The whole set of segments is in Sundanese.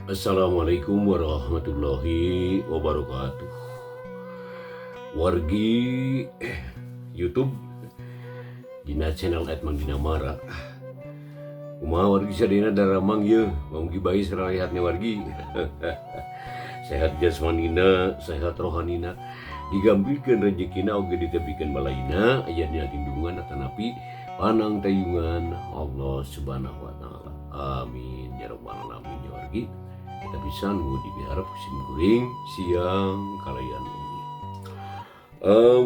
Assalamualaikum warahmatullahi wabarakatuh. Wargi YouTube dina channel @mangdina mara. Kumaha wargi sadina daramang ye, manggi bayi sararehatna wargi. Sehat jasmanina, sehat rohanina, digampilkeun rezekina oge ditepikeun balaina, aya dina tindungan atanapi panang tayungan Allah Subhanahu wa taala. Amin ya rabbal alamin ya wargi. Kita bisa nunggu diharap sim kuring siang kalayan ini.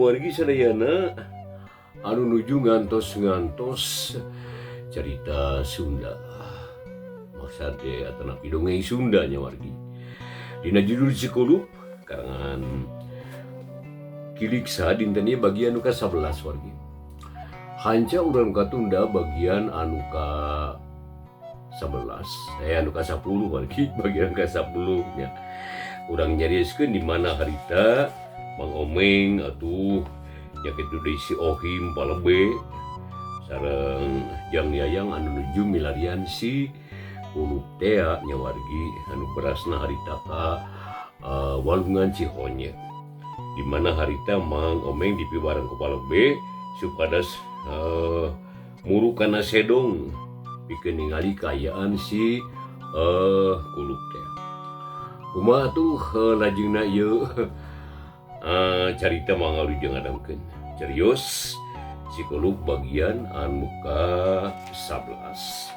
Wargi sadayana anu nuju ngantos cerita Sunda. Maksudnya atanapi dongeng Sundanya wargi. Dina judul Cikulup karangan Kiliksa dintennya bagian anu ka-11 wargi. Hanca urang katunda bagian anu ka 11 anu ka 10 wargi bagian ka 10 nya urang nyarioskeun di mana harita Mang Omeng atuh nya kitu deui si Ohim palebe sareng Jang Yayang anu nuju milarian si Kulup tea nya wargi anu berasna harita ka Walungan Cihonye di mana harita Mang Omeng dipiwareng ku palebe supados murukana sedong pikeun ningali kaayaan si Kulup teh. Kumaha tuh lajengna ieu carita mangalujeng ngadangkeun. Carios si Kulup bagian anu ka-11.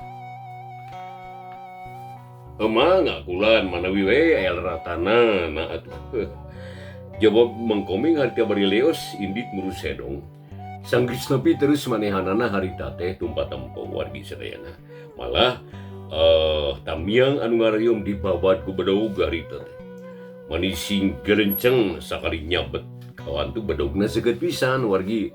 Emang ngakulan manawi we aya ratana na atuh. Jawab Mang Komeng harita bari leos indit ngurus sedong. Sang Krisnapi terus manehanana harita teh tumpa tempong wargi sadayana. Malah tamiang anu ngarahiom dibabad ku bedaug harita teh. Manising gelenceng sakali nyabet kawan tu bedogna seukeut pisan wargi.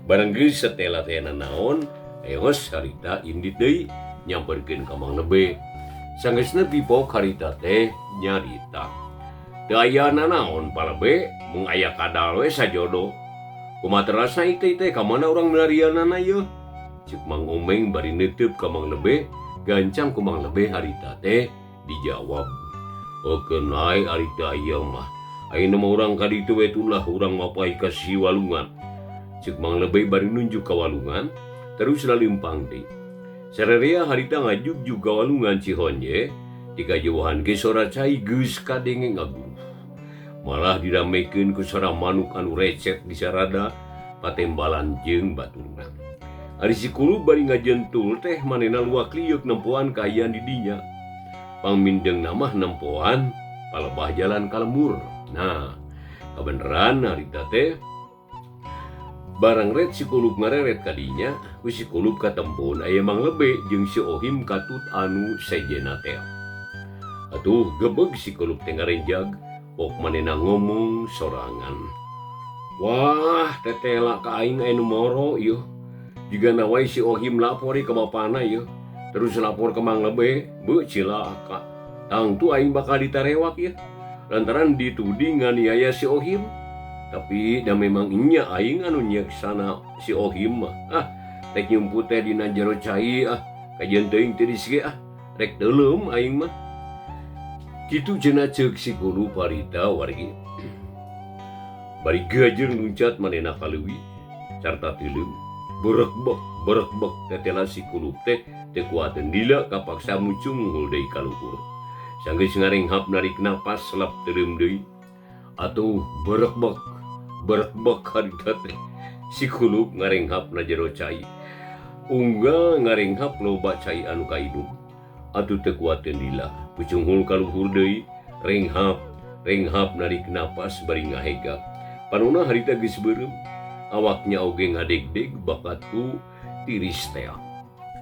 Barang geus satela teh naon, eos harita indit deui nyamperkeun ka Mang Lebe. Sang Krisnapi pok harita teh nyarita. Teu aya nanaon palebe mung aya kadal we sajodo. Kumaha terasa iteu ka mana urang milarianana ieu? Ceuk Mang Omeng bari neuteup ka Mang Lebe, gancang ku Mang Lebe harita teh dijawab. Okeun lae harita ieu mah. Ayeuna mah urang ka ditu we tulah urang mapai ka si Walungan. Ceuk Mang Lebe bari nunjuk ka Walungan, terus lalimpang deui. Sararea harita ngajug ka Walungan Cihonye, di kajauhan ge sora cai geus kadenge ngaguruh. Malah diramekeun ku sora manuk anu recet di sarada patembalan jeung baturna. Ari si Kulup bari ngajentul teh manehna luak liuk nempoan kaayaan di dinya. Pangmindeungna mah nempoan palebah jalan kalemur. Nah, kabeneran harita teh barang ret si Kulup ngareret ka dinya, ku si Kulup katempun aya Mang Lebe jeung si Ohim katut anu sejena teh. Atuh gebeg si Kulup teh ngarenjag. Pok manehna ngomong sorangan. Wah, tetela ka aing anu moro ieu. Jigana wae si Ohim lapor ka bapana ieu. Terus lapor ke Mang Lebe, beu cilaka. Tangtu aing bakal ditarewak ieu. Lantaran dituding nganiaya si Ohim. Tapi da memang nya aing anu nyeksana si Ohim mah. Rek nyumput teh dina jero cai kajian teuing teu disige rek deulem aing mah. Kitu cenah ceuk si Kulup harita wargi. Bari gajer luncat manehna ka leuwih sarta teuleum berekbek tetela si Kulup teh teu kuateun lila kapaksa mucung hul deui ka luhur. Sanggeus ngarenghap narik napas selap teuleum deui. Atuh berekbek harita teh si Kulup ngarenghap na jero cai. Unggal ngarenghap loba cai anu kaidung. Atuh teu kuateun lila. Pucung hul ka luhur deui, renghap narik napas bari ngahegap. Panonna harita geus beureum, awaknya oge ngadegdeg bakat ku tiris tea.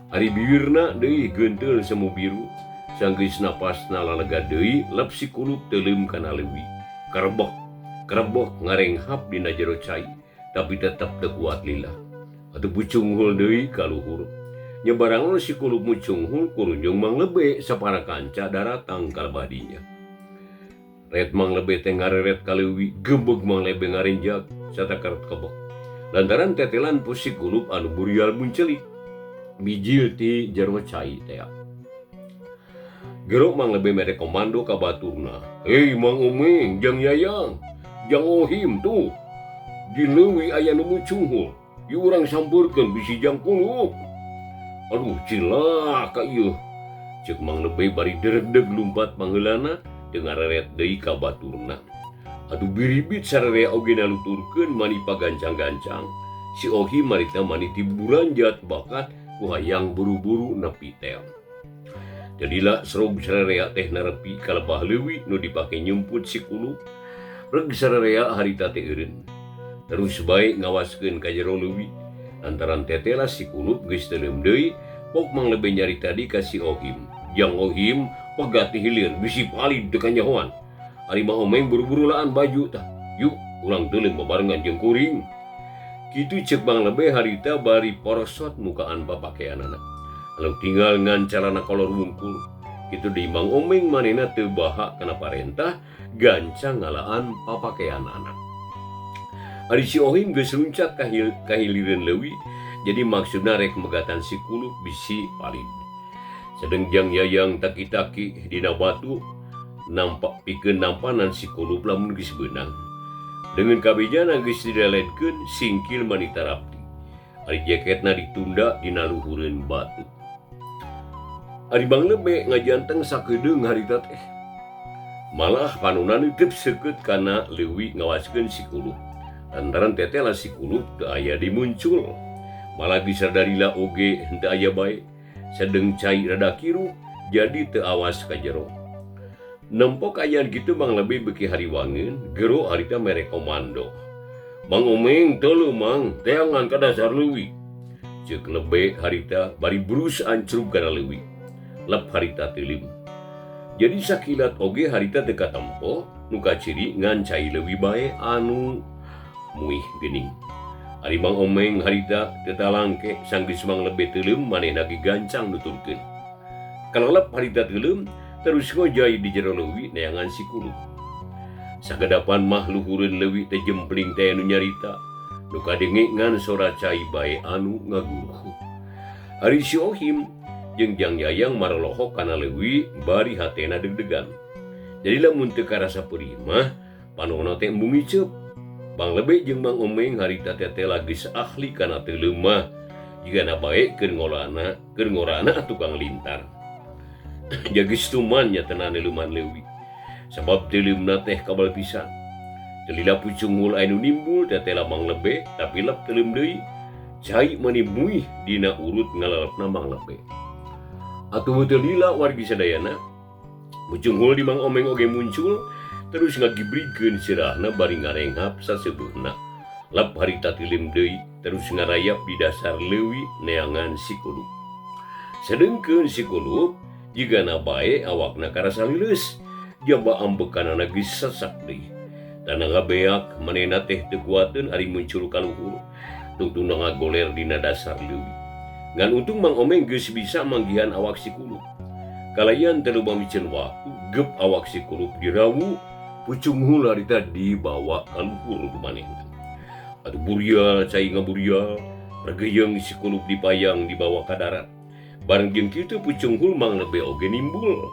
Ari bibirna deui geunteul semu biru, sanggeus napasna lalega deui, lep si Kulup teuleum kana leuwih. Karebok ngarenghap dina jero cai, tapi tetep teu kuat lila. Atuh pucung hul deui ka luhur. Nyebarang si Kulup mucung hul kurunjung Mang Lebe sapara kanca daratang kalebah dinya. Ret Mang Lebe teh ngareret ka leuwih, gebeg Mang Lebe ngarenjag satakar kebek. Lantaran tetelan pusi Kulup anu burial muncelik. Bijil ti jero cai teh. Gerok mang lebih mere komando ka baturna. Hei Mang Omeng, jang Yayang, jang Ohim tuh. Di leuwih aya nu mucunghul. Ieu urang sampeurkeun bisi jang kulup. Aduh cilaka ieu. Ceuk Mang Lebeh bari deregdeg lumpat pangeulana teu ngareret deui ka baturna. Atuh biribit sararea oge naluturkeun mani pagancang-gancang. Si Ohim marita mani tiburanjat bakat ku hayang buru-buru nepi teong. Jadilah serog sararea teh narepi ka lebah leuwih nu dipake nyumput si kulup. Reg sararea harita teh eureun. Terus bae ngawaskeun ka jero leuwih antaran tetela si kulup geus teuleum deui pok Mang Lebeh nyarita di ka si Ohim. Jang Ohim pegat hilir bisi palid teu kanyahoan. Ari Mang Omeng buru-buru laan baju tah. Yuk ulang teuleum babarengan jeung kuring. Kitu ceuk Mang Lebeh harita bari porosot mukaan papakeanana. Lalu tinggal ngan calana kolor wungkul. Kitu deui Mang Omeng manehna teu baha kana parentah gancang ngalaan papakeanana. Ari si Ohim geus luncat ka hilireun leuwih, jadi maksudna rek megatan si kulup bisi palid. Sedeng jang Yayang taki-taki dina batu nampak pikeun nampanan si kulup lamun geus beunang. Dengan kabejana geus didaledkeun singkil mani tarapti. Ari jaketna ditunda dina luhureun batu. Ari Mang Lebeh ngajanteng sakedeung harita teh. Malah panunan teu seukeut kana leuwih ngawaskeun si kulup. Lantaran tetela si kulup teu aya dimuncul. Malah disadarila oge henteu aya bae. Sedeng cai rada kiru jadi teu awas ka jero. Nempok ayaan kitu Mang Lebeh beuki hariwangeun, gero harita mere komando. Mang Omeng teu Mang, teangan ka dasar leuwih. Ceuk Lebeh harita bari brus ancrub kana leuwih. Lep harita teuleum. Jadi sakilat oge harita teu katempo nu kaciri ngan cai leuwih bae anu muih geuning. Ari Mang Omeng harita teu talangke sanggeus Mang Lebeh teuleum manehna ge gancang nuturkeun. Kalelep harita teuleum terus ngojai di jero leuwih neangan si kulup. Sagadapan mah luhureun leuwih teh jempling teh nu nyarita. Nu kadenge ngan sora cai bae anu ngaguruh. Ari si Ohim jeung Jang Yayang marolohok kana leuwih bari hatena deg-degan. Jadi lamun teu karasa peurih mah panonna teh embung iceup. Mang Lebeh jeung Mang Omeng harita teh lagi ahli kana teuleum mah jigana bae keur ngorana tukang lintar. Jagis tuman nya tenan leuman leuwih. Sabab teuleumna teh kabal pisan. Telila pucung anu nimbul tetela Mang Lebeh tapi lep teuleum deui. Cai mani muih dina urut ngalalepna Mang Lebeh. Atuh teu lila wargi sadayana. Pucung hul di Mang Omeng oge muncul terus ngagibrikeun sirahna bari ngarenghap saseubeuna. Lep harita teuleum deui terus ngarayap di dasar leuwih neangan si kulup. Sedengkeun si kulup jigana bae awakna karasa lileus. Jaba ambekanana geus sesak deui. Tanah ngabeak manehna teh teu kuateun ari muncul ka luhur. Tungtungna ngagoler dina dasar leuwih. Ngan untung Mang Omeng geus bisa manggihan awak si kulup. Kalayan teu loba micen waktu gep awak si kulup dirawu, pucung hul harita dibawa ka luhur manehna. Atuh burial cai ngaburial, regeyeung si kulup dipayang dibawa ka darat. Bareng jeung kitu pucung hul Mang Lebeh oge nimbul.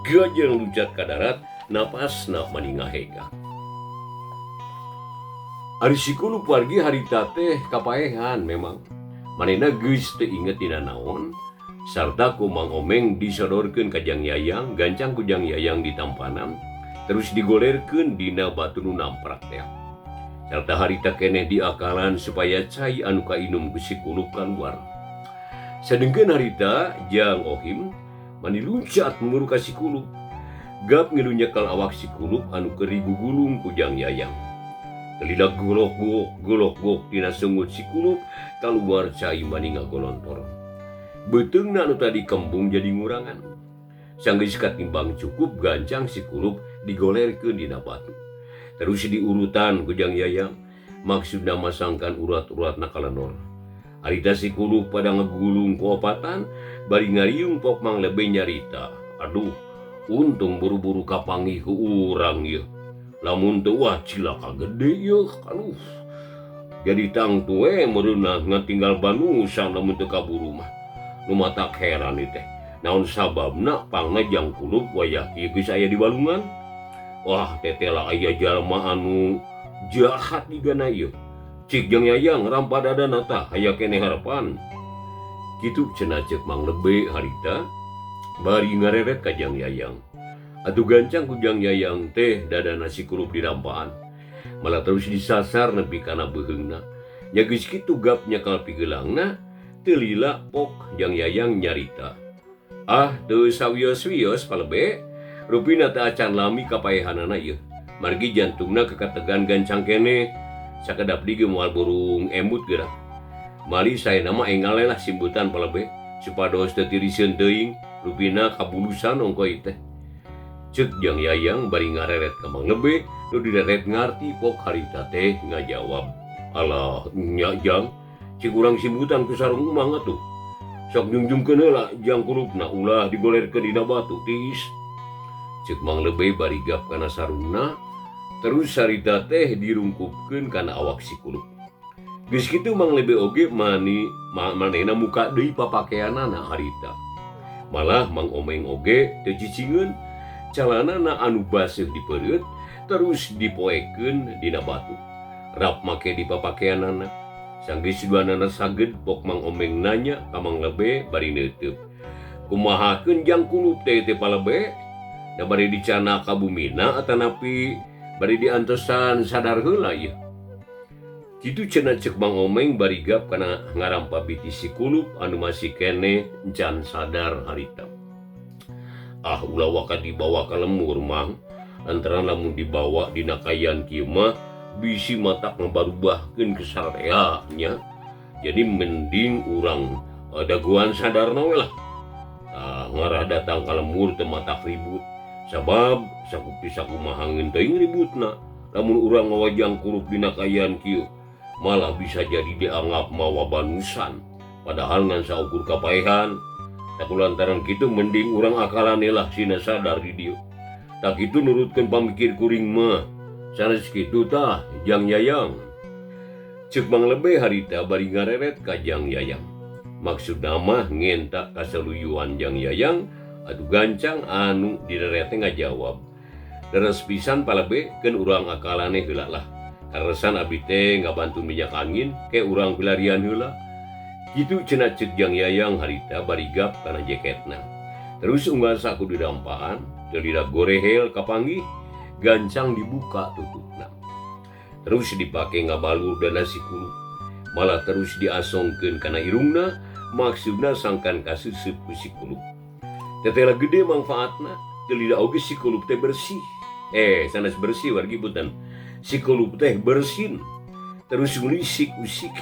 Gajang luncat ka darat, napasna mani ngahega. Ari si kulup wargi harita teh kapaehan memang. Manehna geus teu inget dina naon, sarta ku Mang Omeng disodorkeun ka Jang Yayang, gancang ku Jang Yayang ditampanan, terus digolerkeun dina batu nu namprak teh. Sarta harita keneh diakalan supaya cai anu kainum ku si kulup kaluar. Sadengkeun harita Jang Ohim mani luncat menguru ka si kulup. Gap ngilu nyekal awak si kulup anu keur digugulung ku Jang Yayang. Telila golok-golok dina sungut si kulup kaluar cai mani ngagolontor. Beteungna anu tadi kembung jadi ngurangan. Sanggeus katimbang cukup gancang si kulup digolerkeun dina batu. Terus diurutan ku Jang Yayang, maksudna masangkan urat-uratna kalenor. Harita si kulup pada ngegulung ku opatan, bari ngariung pok Mang Lebeh nyarita. Aduh, untung buru-buru kapanggih ku urang ieu. Lamun teu wah cilaka gede yeuh, aduh. Jadi tang tue mereunah ngatinggal banusan lamun teu kaburu mah. Nu matak heran ieu teh. Naon sababna pangna jangkulup wayah ieu geus aya di walungan. Wah tetela aya jalma anu jahat digana ieu. Cik Jang Yayang rampadadana tah aya keneh harapan. Kitu cenah ceuk Mang Lebe harita bari ngareret ka Jang Yayang. Atuh gancang ku Jang Yayang teh dadana si kulup dirampaan. Malah terus disasar nepi kana beheungna. Nya geus kitu gap nyakal pigeulangna teu lila pok Jang Yayang nyarita. Ah teu sawios-wios palebe, rupina teu acan lami kapaehanana ieu. Margi jantungna kekategan gancang keneh. Sakedap dige moal burung emut gerak. Mali saya nama engale lah simbutan palebe supados teu tiriseun teuing rupina kabulusan ongkoy teh. Ceuk Jang Yayang bari ngareret ka Mang Lebe nu direret ngarti pok harita teh ngajawab. Alah nya Jang, cik urang simbutan ku sarung umang atuh. Sok jungjungkeun heula jangkulupna ulah digolerkeun dina batu tiis. Ceuk Mang Lebe bari gap kana sarungna. Terus harita teh dirungkupkeun kana awak si kulup. Geus kitu Mang Lebe oge manehna muka deui papakeanana harita. Malah Mang Omeng oge teu cicingeun calanana anu baseuh di peureut terus dipoekeun dina batu. Rap make di papakeanana. Sanggeus duanana saged pok Mang Omeng nanya ka Mang Lebe bari neuteub. Kumahakeun jangkulup teh palebe? Da bari dicana ka bumina atanapi bari diantosan sadar heula ieu. Kitu cenah ceuk Mang Omeng bari gap kana ngarampa biti si kulup anu masih keneh encan sadar harita. Ah ulah waka dibawa ka lemur Mang, lantaran lamun dibawa dina kayan kieu mah bisi matak ngabarubahkeun kesarea nya. Jadi mending urang daguan sadarna we lah. Ngarah datang ka lemur teu matak ribut. Sabab sakupi sakumahangeun teuing ributna. Lamun urang ngawajang kurup dina kayan kieu malah bisa jadi dianggap mawa banusan. Padahal ngan saukur kapaehan. Tak lantaran kitu mending urang akalane lah sina sadar di dieu. Tak kitu nurutkeun pamikir kuring mah. Sanes kitu tah Jang Yayang. Ceuk Mang Lebe harita bari ngareret ka Jang Yayang. Maksudna mah ngenta kasaluyuan Jang Yayang atuh gancang anu direret ngajawab. Deres pisan palebe keun urang akalane heula lah. Karesan abdi teh ngabantu minyak angin ke urang pilarian heula. Kitu cenah ceuk Jang Yayang harita bari gap kana jaketna. Terus unggal saku dirampaan, teu lila gorehel kapanggih, gancang dibuka tutupna. Terus dipake ngabalur dana si kulup. Malah terus diasongkeun kana irungna, maksudna sangkan kaseuseut ku si kulup. Tetela gede manfaatna, teu lila oge si kulup teh bersih. Sanes bersih wargi punten. Si kulup teh bersin. Terus ngulisik-usik.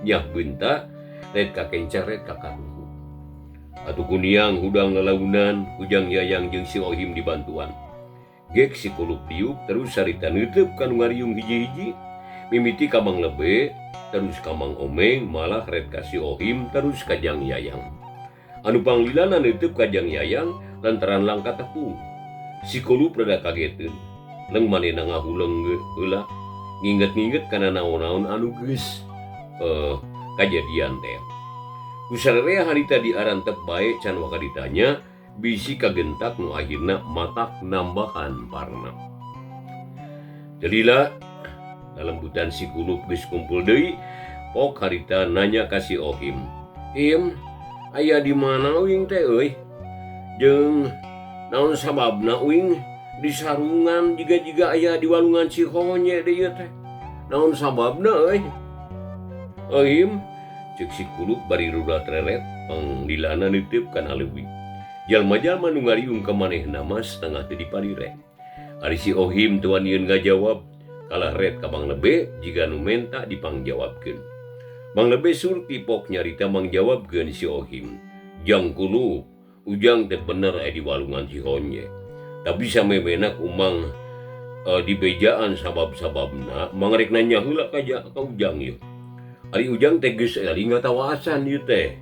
Nyah beunta red ka kencar red ka karuhu. Atuh kuniang hudang lelaunan ku Jang Yayang jeung si Ohim dibantuan. Gek si kulup tiup terus sarita neuteub ka nu ngariung hiji-hiji. Mimiti ka Mang Lebe terus ka Mang Omeng malah red ka si Ohim terus ka Jang Yayang. Anu panglilana neuteub ka Jang Yayang lantaran langka tepung. Si kulup rada kageteun. Leung manehna ngahuleung heula nginget-nginget kana naon-naon anu geus kajadian teh. Kusararea harita diarantep bae can waka ditanya bisi kagentak nu akhirna matak nambahan parna. Jelila dalembutan si kulup geus kumpul deui pok harita nanya ka si Ohim. Im, aya di mana uing teh euy? Jeung naon sababna uing di sarungan jiga-jiga aya di walungan Cihonye deui teh? Naon sababna euy? Ohim, ceuk si kulup bari rudat reret panglilana neuteub kana leuwih. Jalma-jalma nu ngariung ka manehna mah setengah teu diparire. Ari si Ohim teu wanieun ngajawab, kalah red ka Mang Lebe jiga nu menta dipangjawabkeun. Mang Lebe surti pok nyarita mangjawabkeun si Ohim. Jang kulup, ujang teh bener aya di walungan Cihonye. Tapi samemena kumang di bejaan sabab-sababna mangrek nanya heula ka ujang ieu. Ari ujang teh geus ari ngatawasan ieu teh.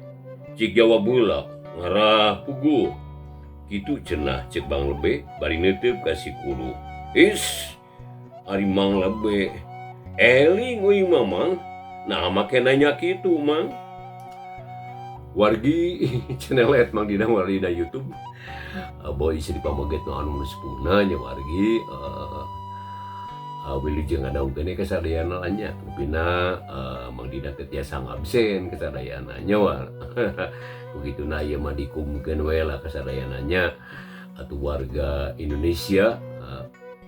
Cik jawab heula, ngarah puguh. Kitu cenah ceuk Mang Lebe bari neuteub ka si kulup. Is, ari Mang Lebe eling uing Mamang. Nah make nanya kitu Mang. wargi channel mang dina wargi na YouTube. Boy isi dipamaget no anu sepuhna nya wargi wilujeng adaung kene kasadayana nya pina mang dina teh tiasa ngabsen kasadayana nya war. Begitu na ieu mah dikumkeun we lah kasadayana nya atuh warga Indonesia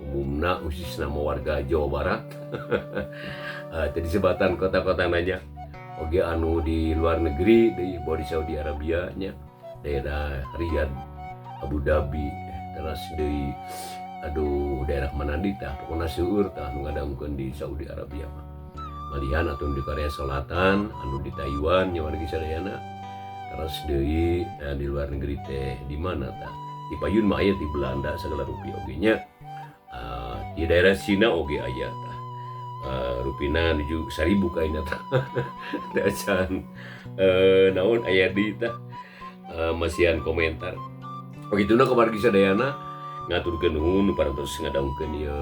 umumna khususna warga Jawa Barat. Tadi sebatan kota-kota nanya oge anu di luar negeri di Saudi Arabia nya daerah Riyadh, Abu Dhabi, terus di daerah mana di tah pokona seueur tah anu ngadangkeun di Saudi Arabia mah. Malihan atuh di Korea Selatan, anu di Taiwan nya wargi sadayana. Terus deui di luar negeri teh di mana tah? Di payun mah aya di Belanda segala rupiah oge nya. Di daerah Cina oge aya tah. Rupina nuju 1000 kaina tah. Dacan naon aya di tah masihan komentar. Begituna kamargi sadayana ngaturkeun nuhun parantos ngadangkeun ieu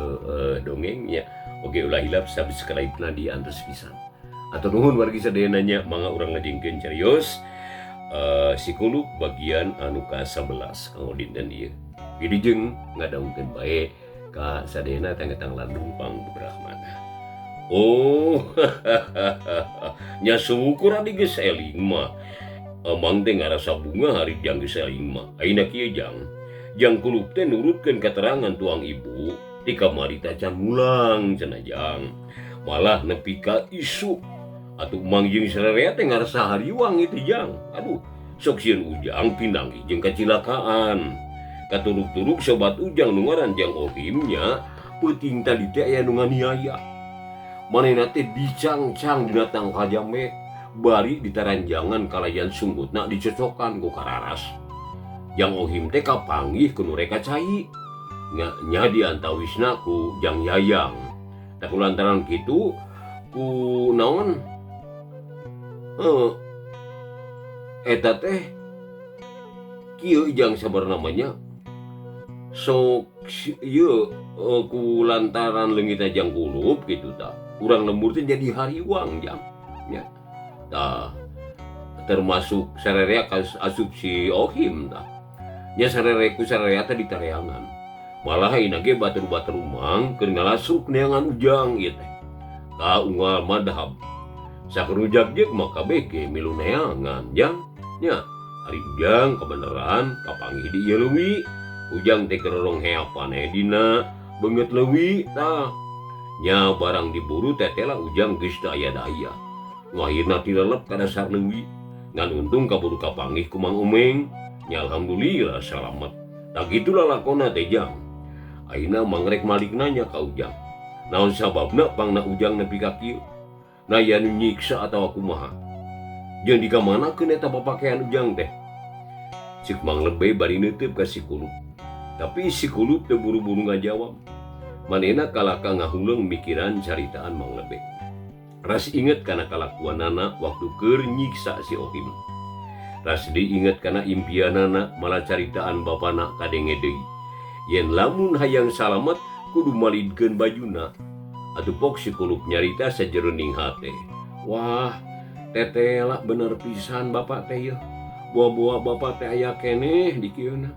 dongeng nya. Oge ulah hilap subscribe-na di antos pisan. Atur nuhun wargi sadayana nya mangga urang ngajengkeun carios Sikuluk bagian anu ka-11 kanggo dinten ieu. Wilujeng ngadangkeun bae ka sadayana tangetang landung pang Brahmana. Oh, nya syukur adi geus eling mah. Amang teh ngarasa bunga hari jang geus eling mah. Ayeuna kieu jang kulup teh nurutkeun keterangan tuang ibu di kamari teh can mulang cenah jang. Malah nepi ka isu atuh mang jeung sarerea teh ngarasa hariwang itu jang. Aduh, sok sieun ujang pinanggi jeung kacilakaan. Katuruk-turuk sobat ujang nu ngaran Jang Ohim nya peuting tadi teh aya nu nganiaya. Manehna teh dicangcang dina tangka jame bari ditaranjangan kalayan sunggutna dicocokan ku kararas. Jang Ohim teh kapanggih ku nu reka cai. Nya diantawisna ku Jang Yayang. Da kulantaran kitu ku naon? Eta teh kieu Jang sabar namanya. Sok ieu ku lantaran leungitna Jang kulup kitu tah. Urang lembur teh jadi hariwang Jang. Ya. Tah termasuk sarerea asup si Ohim tah. Nya sarereku sarerea teh ditareangan. Malah ayeuna ge batur-batur mang keur ngalasuk neangan ujang ieu teh. Ka unggal madhab. Sakerujak jeuk mah kabeh ge milu neangan Jang. Nya ari ujang kabeneran kapanggih di ieu leuwih. Ujang teh kerorong heapan dina beungeut leuwih tah. Nya barang diburu tetela ujang geus teu aya daya. Nu akhirna tilelep ka dasar leuwih. Ngan untung kaburu kapanggih ku Mang Umeng. Nya alhamdulillah salamet. Tah kitu lalakonna teh Jang. Ayeuna mangrek malik nanya ka ujang. Naon sababna pangna ujang nepi ka kieu? Na ya nu nyiksa atawa kumaha? Jeung dikamanakeun eta papakean ujang teh? Cik Mang Lebe bari neuteup ka Sikuluk. Tapi Sikuluk teu buru-buru ngajawab. Manehna kalaka ngahuleung mikiran caritaan Mang Lebe. Ras inget kana kalakuanana waktu keur nyiksa si Ohim. Ras diinget kana impianana malah caritaan bapana kadenge deui. Yen lamun hayang salamet kudu malidkeun bajuna. Atuh pok Sikuluk nyarita sajeroning hate. Wah, tetela bener pisan bapak teh yeuh. Buah-buah bapak teh aya keneh di kieuna.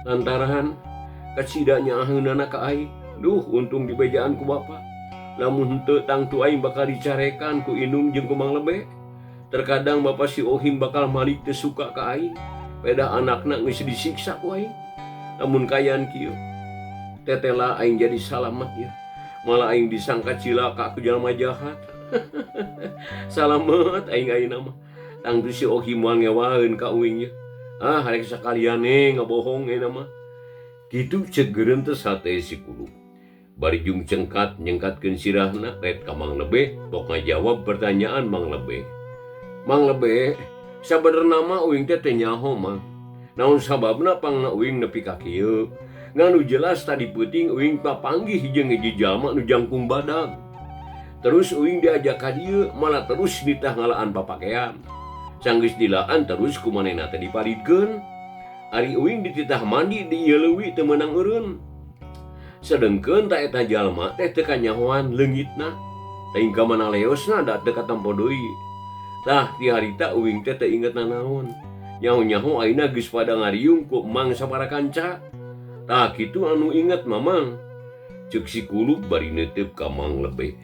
Lantaran kacidanya aheunana ka aing. Duh, untung dibejaan ku bapak. Lamun henteu tangtu aing bakal dicarekan ku Inum jeung ku Mang Lebe. Terkadang bapak si Ohim bakal malik teu suka ka aing. Peda anakna geus disiksa ku aing. Lamun kayaan kieu, tetela aing jadi salamet ya. Malah aing disangka cilaka ku jalma jahat. Salamet aing ayeuna mah. Tangtu si Ohim moal ngewaheun ka uing ye. Harek sakaliane ngabohong ayeuna mah. Kitu ceuk geureum teh sate Sikuluk. Bari jung cengkat nyengkatkeun sirahna ret ka Mang Lebe tok ngajawab pertanyaan Mang Lebe. Mang Lebe, sabenerna mah uing teh nyaho mah. Naon sababna pangna uing nepi ka kieu? Nganu jelas tadi peuting uing papanggih jeung hiji jalma nu jangkung badag. Terus uing diajak ka dieu malah terus ditah ngalaan papakean. Sanggeus dilaan terus kumanehna teh dipalidkeun. Ari uing dititah mandi di ieu leuwih teu meunang eureun. Sedengkeun ta eta jalma teh teu kanyahoan leungitna. Teuing ka mana leosna da teu katampo deui. Tah di harita uing teh teu inget nanaon. Nyaho-nyaho ayeuna geus pada ngariung ku emang sabaraha kanca. Tah kitu anu inget mamang. Ceuk si Kulub bari neuteup ka Mang Lebe.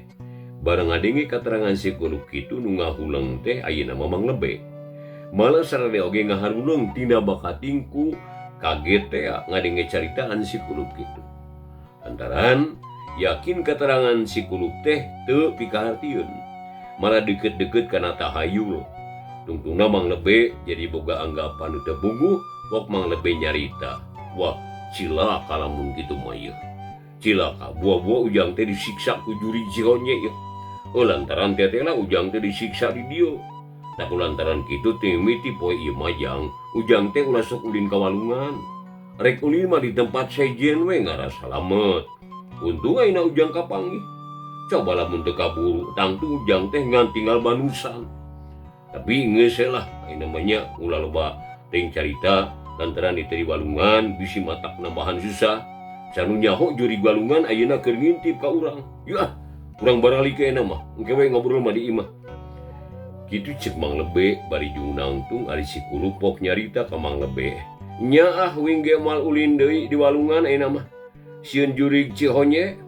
Bareng ngadenge katerangan si Kulub kitu nu ngahuleng teh ayeuna Mang Lebe. Malah sareng oge ngaharuleng tina bakating ku kaget teh ngadenge caritaan si Kulub kitu. Lantaran yakin keterangan si Kulub teh teu pikahartieun. Malah deket-deket kana tahayul. Tungtungna Mang Lebe jadi boga anggapan teu bungguh pok Mang Lebe nyarita. Wah, cilaka lamun kitu mah ieu. Cilaka buah-buah ujang teh disiksa ku juri Cihonye ya. Lantaran teteh lah ujang teh disiksa di dieu. Nah lantaran kitu teh mimiti poe ieu majang ujang teh ulah sok ulin ka walungan. Rek ulin mah di tempat sejen we ngarasa lamet. Untung ayeuna ujang kapanggih. Coba lamun teu kaburu tangtu ujang teh ngan tinggal banusan. Tapi geus lah ayeuna mah nya ulah loba teuing carita lantaran di teu walungan bisi matak nambahan susah. Sanu nyaho juri walungan ayeuna keur ngintip ka urang. Yah, urang baralik ke mah engke we ngobrol mah di imah. Kitu ceuk Mang Lebe bari jung nangtung ari si Kulub pok nyarita ka Mang Lebe. Nya wing ge mal ulin deui di walungan ayeuna mah. Sieun jurig Cihonye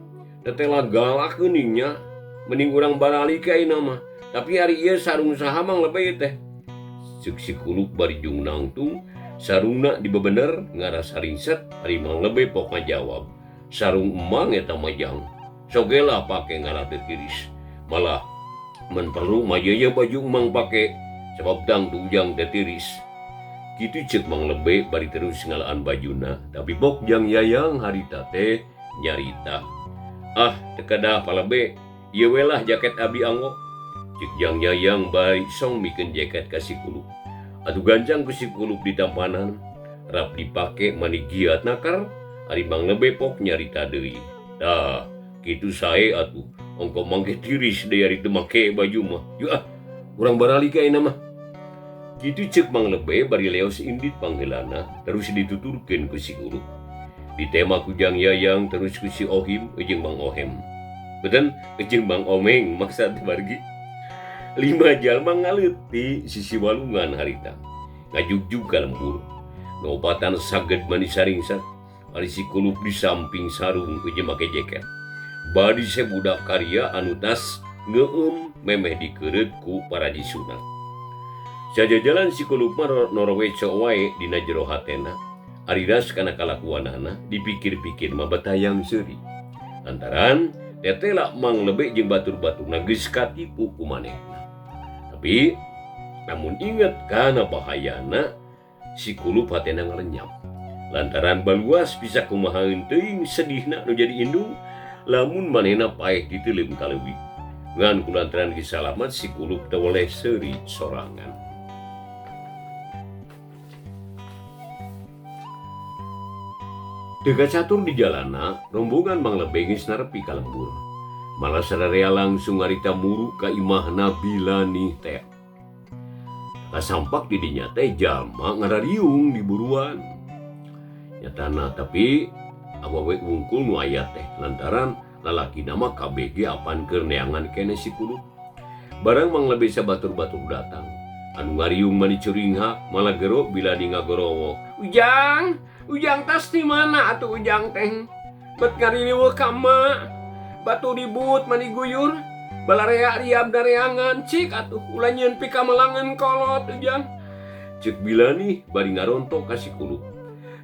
tetela galak geuningnya mending urang baralik ke ayeuna mah. Tapi hari ieu sarung saha Mang Lebe teh. Ceuk si Kulub bari jung nangtung sarungna dibebener ngarasa ringset ari Mang Lebe pok ngajawab. Sarung emang eta majang. Soge lah pake ngalah teu tiris. Malah mun perlu mah ye baju emang pake sebab dang ujang teh tiris. Kitu ceuk Mang Lebe bari terus ngalaan bajuna. Tapi pok jang yayang harita teh nyarita. Ah, teu kada Pak Lebe, ieu we lah jaket abi anggo. Ceuk jang yayang bari song mikeun jaket ka si Kulub. Atuh gancang ku si Kulub di tampanan, rap dipake mani giat nakar, ari Mang Lebe pok nyarita deui. Tah, kitu sae atuh. Ongko mangke tiris deui ari teu make baju mah. Yu urang baralik ayeuna mah. Kitu ceuk Mang Lebe bari leos indit pangheulana terus dituturkeun ku si Kulub. Ditema ku jang yayang terus ku si Ohim jeung Mang Ohem. Beuteun jeung Mang Omeng maksud bargi. 5 jalma ngaleuti sisi walungan harita. Ngajugjug ka lembur. Nopatan saged mani saringsat. Ari si Kulub di samping sarung jeung make jaket. Badi se budak karya anu tas ngeueum memeh dikeureut ku para jisunat. Sajajalan si Kulub mah noroweco wae dina jero hatena. Aridas kana kalakuanana dipikir-pikir mah betayang seuri. Lantaran tetela Mang Lebe jeung batur-baturna geus katipu ku manehna. Tapi namun inget kana bahayana si Kulub hatena ngalenyap. Lantaran baluas bisa kumahaeun teuing sedihna nu jadi indung lamun manehna paeh diteuleum ka leuwih. Ngan kulantaran kisalamat si Kulub teu oleh seuri sorangan. Teu catur di jalana rombongan Mang Lebe geus narepi ka lembur. Malah sadarea langsung ngarita muru ka imahna Bilani teh. Kasampak di dinya teh jalma ngarariung di buruan. Nyatana tapi awewe wungkul nu aya teh lantaran lalaki nama KBG apan keur neangan kene si Kulub. Barang Mang Lebe sabatur-batur datang. Anu ngariung mani curingha malah gero Bilani ngagorowo. Ujang tas di mana atuh ujang teh? Bet ngaririweuh ka ema. Batu ribut mani guyur. Balarea riab dareangan cik atuh ulah nyieun pi ka melangan kolot ujang. Ceuk Bilani bari ngarontok ka si Kulub.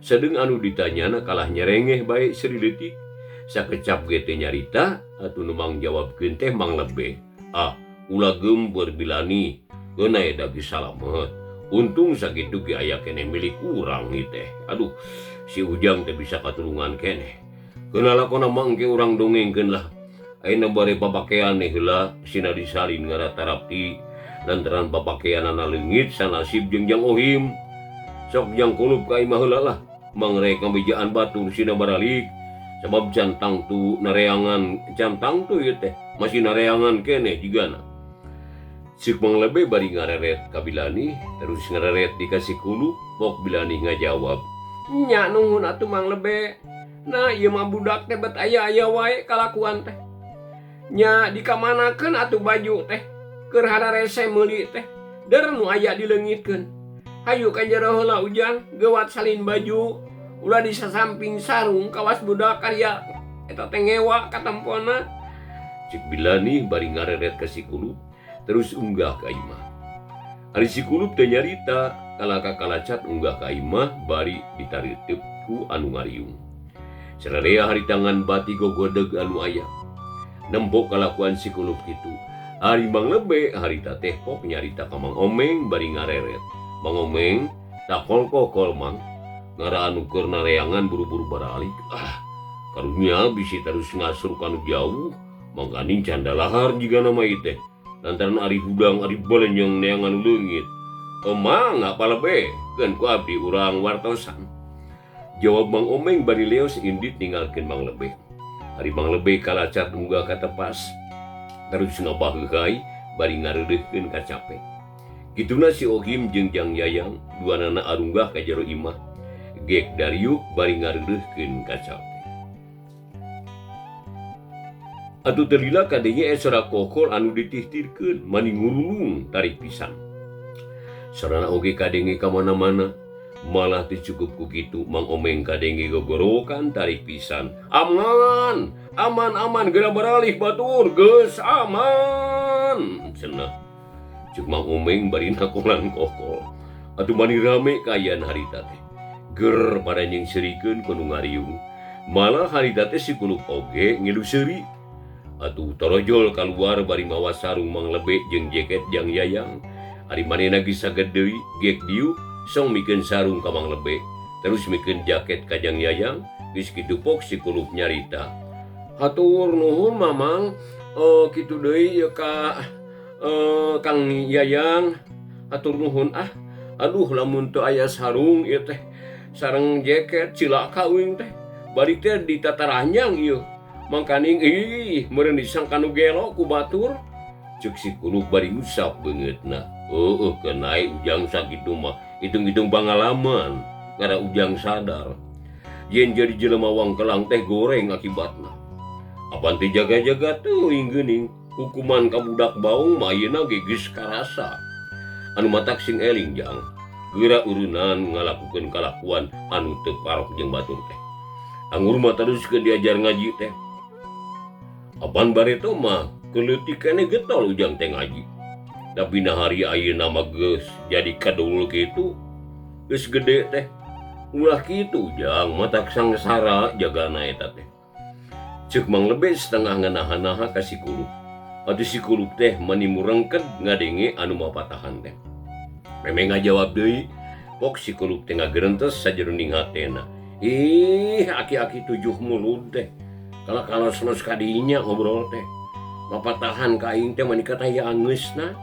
Sedeng anu ditanyana kalah nyerengeh bae seuleutik. Sakecap ge teh nyarita atuh nu mang jawabkeun teh Mang Lebe. Ah, ulah geumbeur Bilani. Geuna eta ge salamet. Untung sakitu ge aya kene milik urang ieu teh. Aduh, si Ujang teh bisa katulungan kene. Geuna lakona mangke urang dongengkeun lah. Ayeuna bare papakean heula sina disalin ngaratarapti lantaran papakeanana leungit sanasib jeung Jang Ohim. Sok Jang Kulub ka imah heula lah. Mangrek ngabejaan batur sina baralik. Sabab cantang tu nareangan cantang tu ieu teh masih nareangan kene jigana. Ceuk Mang Lebe bari ngareret ka Bilani terus ngareret dikasih Kulub pok Bilani ngajawab. Nya nuhun atuh Mang Lebe. Nah ieu mah budak teh bet aya-aya wae kalakuan teh. Nya dikamanakeun atuh baju teh. keur hadarese meuli teh der nu aya dileungitkeun. Hayu ka jero heula ujang geuwat salin baju ulah di sasamping sarung kawas budak karya eta teh ngewa katempona. Cik Bilani bari ngareret ka si Kulup terus unggah ka imah. Ari si Kulup teh nyarita kalaka kalacat unggah ka imah bari ditariteup ku anu ngariung. Sararea hari tangan bati gogodeg anu aya. Nembok kalakuan si Kulup kitu. Hari Mang Lebe harita teh pok nyarita ka Mang Omeng bari ngareret. Mang Omeng tak kol-kol Mang. Ngara anu keur nareangan buru-buru baralik. Karunya bisi terus ngasur kanu jauh. Mangkaning canda lahar jiga nama iteh. Lantaran ari hudang ari balenyong neangan leungit. Emang apa Lebe? Keun ku abdi urang wartosan. Jawab Mang Omeng bari leos indit ninggalkeun Mang Lebe. Hari Mang Lebe kalacat unggah ka tepas. Terus ngabaheulai bari ngareudeuhkeun ka capek. Kituna si Ohim jeung Jang Yayang duanana arunggah ka jero imah. Gek Dariuk bari ngareudeuhkeun ka capek. Atuh teu lila kadenge esora kokol anu ditihtirkeun mani ngurulung tarik pisan. Sarana oge kadenge ka mana-mana. Malah teu cukup ku kitu Mang Omeng kadenge gogorokan tarik pisan. Aman, aman geura baralih batur, geus aman. Cenah. Cuk Mang Omeng bari nakolan kokol. Atuh mani rame kaayaan harita teh. Ger pada nyengserikeun kudu ngariung. Malah harita teh si Kulup oge ngilu seuri. Atuh torojol kaluar bari mawa sarung Mang Lebe jeung jaket Jang Yayang. Ari manehna geus saged deui gek diuk song mikeun sarung ka Mang Lebe. Terus mikeun jaket ka Jang Yayang. Geus kitu pok si Kulup nyarita. Hatur nuhun Mamang. Kitu deui ya ka Kang Yayang, hatur nuhun aduh lamun teu aya sarung ieu teh sareng jaket cilaka uing teh bari teh ditataranjang ieu mangkaning meureun disangka nu gelo ku batur. Ceuk si Kulup bari ngusap beungeutna. Kenai ujang sakitu mah hitung-hitung pangalaman ngara ujang sadar yen jadi jelema wangkelang teh goreng akibatna. Apan teh jaga-jaga teuing geuning hukuman ka budak baung mah ayeuna ge geus karasa. Anu matak sing eling Jang, geura urunan ngalakukeun kalakuan anu teu parok jeung batur teh. Anggur mah teruskeun diajar ngaji teh. Apan bareto mah keleutik keneh getol ujang teh ngaji. Tapi nahari ayeuna mah geus jadi kadul kitu, geus gede teh. Ulah kitu Jang, matak sangsara jagana eta teh. Ceuk Mang Lebe setengah nganaha-naha ka si Kulup. Atuh si Kulup teh mani murengked ngadenge anu mapatahan teh. Memeng ngajawab deui, pok si Kulup teh ngageurentes sajroning hatena. Aki-aki 7 mulut teh. Kala-kalos-los kadinya ngobrol teh. Mapatahan ka aing teh mani kataya angeusna.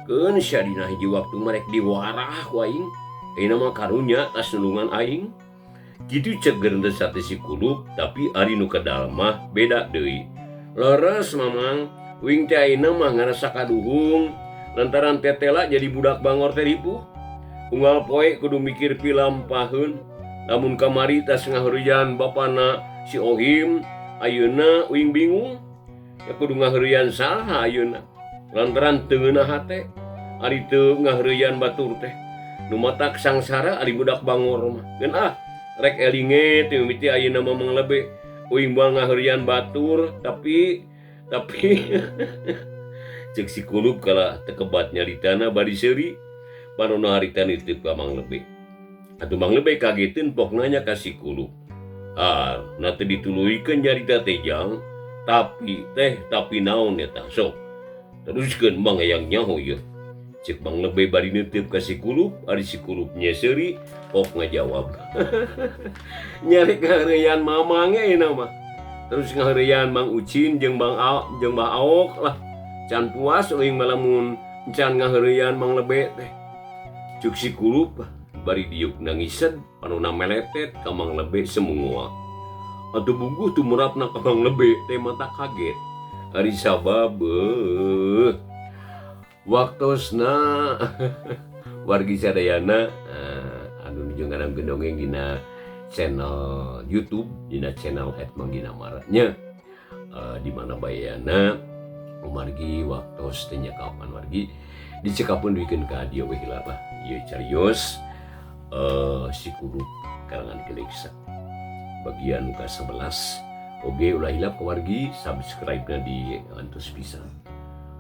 Keun sia dina hiji waktu marek diwarah ku aing. Ayeuna mah karunya tas nulungan aing. Kitu ceuk geurentes sate si Kulup, tapi ari nu kadal mah beda deui. Leres Mamang. Wing teh ayeuna mah ngarasa kaduhung lantaran tetela jadi budak bangor teh ripuh. Unggal poe kudu mikir pilampaheun. Lamun kamari tas ngaheureujaan bapana si Ohim, ayeuna wing bingung. Ya kudu ngaheureujaan saha ayeuna. Lantaran teu ngeunaha teh. Ari teu ngaheureujaan batur teh. Nu matak sangsara ari budak bangor mah. Geun rek elinge teu mimiti ayeuna mah Mang Lebe. Wing moal ngaheureujaan batur tapi cek si Kulup kala tekebat nyaritana bari seuri panonna harita nitip ka Mang Lebe. Atuh Mang Lebe kageteun pok nanya ka si Kulup. Na teu dituluykeun nyarita teh Jang, tapi naon eta sok. Teruskeun Mang hayang nyaho ieu. Cek Mang Lebe bari nitip ka si Kulup, ari si Kulup nyeseuri pok ngajawab. Nyari kaheureuyaan Mamang ayeuna mah. Terus ngaheureuyaan Mang Ucin jeung Mbah Aok lah. Can puas euing malamun can ngaheureuyaan Mang Lebe teh. Cuk si Kulup bari diuk nangiseun panonna meletet ka Mang Lebe semua. Atuh buguh tumurapna ka Mang Lebe teh mata kaget. Ari sabab waktosna wargi sadayana anu nuju ngarankeun dongeng dina channel YouTube, dina channel @mangginamara nya di mana bayana Margi waktu tanya kapan margi dicekapun bikin ka dia weh lah ieu carios si kurup karangan Keleksa bagian muka 11 oge ulah hilap kewargi subscribe-na di antus pisan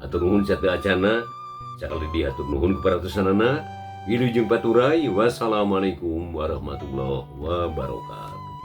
atur nuhun jatuh acana cakal di atur nuhun keparatosanana wilujeng paturai wassalamualaikum warahmatullahi wabarakatuh.